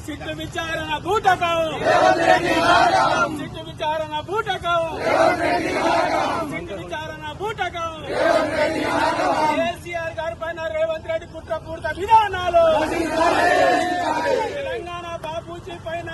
Sit విచారణ బూటకం, sit విచారణ బూటకం, sit విచారణ బూటకం. కేసీఆర్ గారి పైన రేవంత్ రెడ్డి కుట్రపూరిత విధానాలు, తెలంగాణ బాబూజీ పైన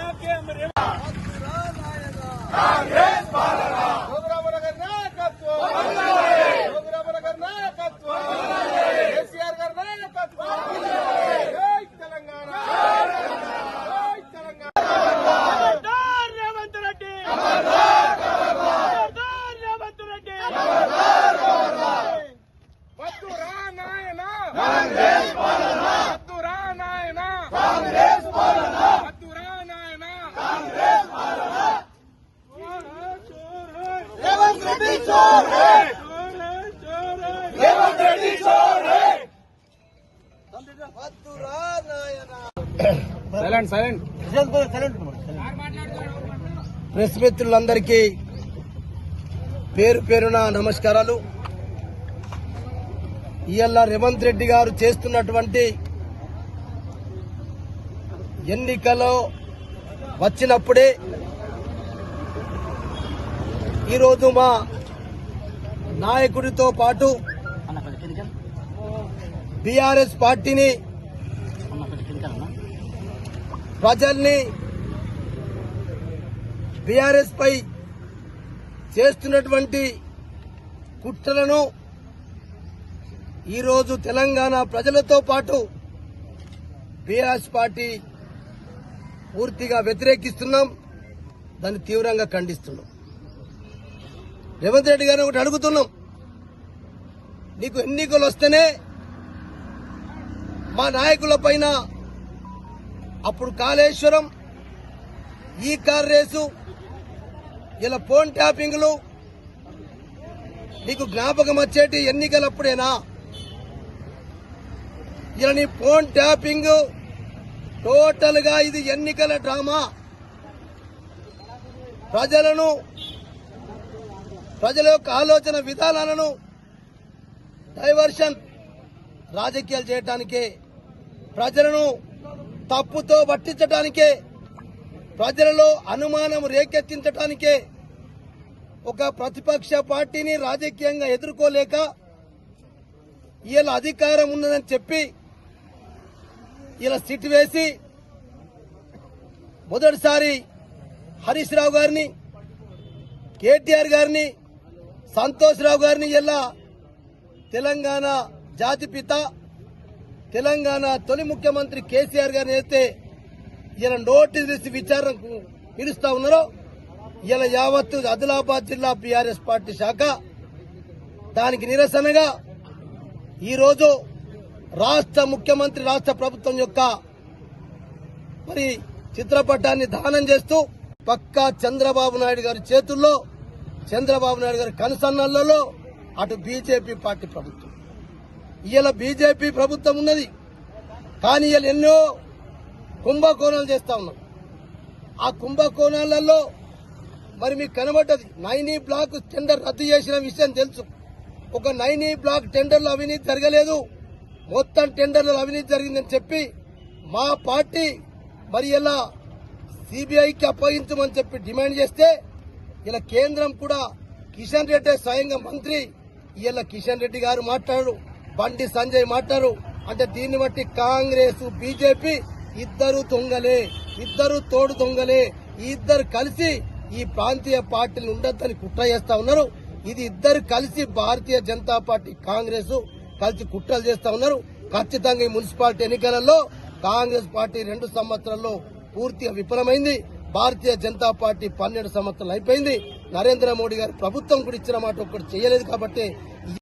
ప్రెస్ మిత్రులందరికీ పేరు పేరున నమస్కారాలు. ఇవాళ రేవంత్ రెడ్డి గారు చేస్తున్నటువంటి ఎన్నికలో వచ్చినప్పుడే ఈరోజు మా నాయకుడితో పాటు బీఆర్ఎస్ పార్టీని, ప్రజల్ని బీఆర్ఎస్ పై చేస్తున్నటువంటి కుట్రలను ఈరోజు తెలంగాణ ప్రజలతో పాటు బీఆర్ఎస్ పార్టీ పూర్తిగా వ్యతిరేకిస్తున్నాం, దాన్ని తీవ్రంగా ఖండిస్తున్నాం. రేవంత్ రెడ్డి గారిని ఒకటి అడుగుతున్నాం, నీకు ఎన్నికలు వస్తేనే మా నాయకుల పైన అప్పుడు కాళేశ్వరం, ఈ కార్ రేసు, ఇలా ఫోన్ ట్యాపింగ్లు నీకు జ్ఞాపకం వచ్చేటి ఎన్నికలప్పుడేనా? ఇలా నీ ఫోన్ ట్యాపింగ్ టోటల్ గా ఇది ఎన్నికల డ్రామా. ప్రజల యొక్క ఆలోచన విధానాలను డైవర్షన్ రాజకీయాలు చేయడానికే, ప్రజలను తప్పుతో పట్టించడానికే, ప్రజలలో అనుమానం రేకెత్తించడానికే ఒక ప్రతిపక్ష పార్టీని రాజకీయంగా ఎదుర్కోలేక ఇలా అధికారం ఉన్నదని చెప్పి ఇలా సిట్ వేసి మొదటిసారి హరీష్ రావు గారిని, కేటీఆర్ గారిని, సంతోష్ రావు గారిని ఇలా తెలంగాణ జాతిపిత, తెలంగాణ తొలి ముఖ్యమంత్రి కేసీఆర్ గారిని అయితే ఇలా నోటీస్ ఇచ్చి విచారణకు పిలుస్తా ఉన్నారో, ఇలా యావత్తు ఆదిలాబాద్ జిల్లా బీఆర్ఎస్ పార్టీ శాఖ దానికి నిరసనగా ఈరోజు రాష్ట్ర ముఖ్యమంత్రి, రాష్ట్ర ప్రభుత్వం యొక్క మరి చిత్రపటాన్ని దానం చేస్తూ పక్కా చంద్రబాబు నాయుడు గారి చేతుల్లో, చంద్రబాబు నాయుడు గారి కనుసన్నలలో అటు బీజేపీ పార్టీ ప్రభుత్వం, ఇవాళ బీజేపీ ప్రభుత్వం ఉన్నది. కానీ ఇవాళ ఎన్నో కుంభకోణాలు చేస్తా ఉన్నాం. ఆ కుంభకోణాలలో మరి మీకు కనబడ్డది, నైనీ బ్లాక్ టెండర్ రద్దు చేసిన విషయం తెలుసు. ఒక నైనీ బ్లాక్ టెండర్లో అవినీతి జరగలేదు, మొత్తం టెండర్లలో అవినీతి జరిగిందని చెప్పి మా పార్టీ మరి ఇలా సిబిఐకి అప్పగించమని చెప్పి డిమాండ్ చేస్తే ఇలా కేంద్రం కూడా కిషన్ రెడ్డి స్వయంగా మంత్రి, ఇలా కిషన్ రెడ్డి గారు మాట్లాడు, బండి సంజయ్ మాట్లాడు. అంటే దీన్ని బట్టి కాంగ్రెస్, బీజేపీ ఇద్దరు దొంగలే, ఇద్దరు తోడు దొంగలే, ఈ ఇద్దరు కలిసి ఈ ప్రాంతీయ పార్టీలు ఉండొద్దని కుట్ర చేస్తా ఉన్నారు. ఇది ఇద్దరు కలిసి భారతీయ జనతా పార్టీ, కాంగ్రెస్ కలిసి కుట్రలు చేస్తా ఉన్నారు. ఖచ్చితంగా ఈ మున్సిపాలిటీ ఎన్నికలలో కాంగ్రెస్ పార్టీ 2 సంవత్సరాల్లో పూర్తిగా విఫలమైంది. భారతీయ జనతా పార్టీ 12 సంవత్సరాలు అయిపోయింది. నరేంద్ర మోడీ గారి ప్రభుత్వం కూడా ఇచ్చిన మాట ఒక్కటి చేయలేదు. కాబట్టి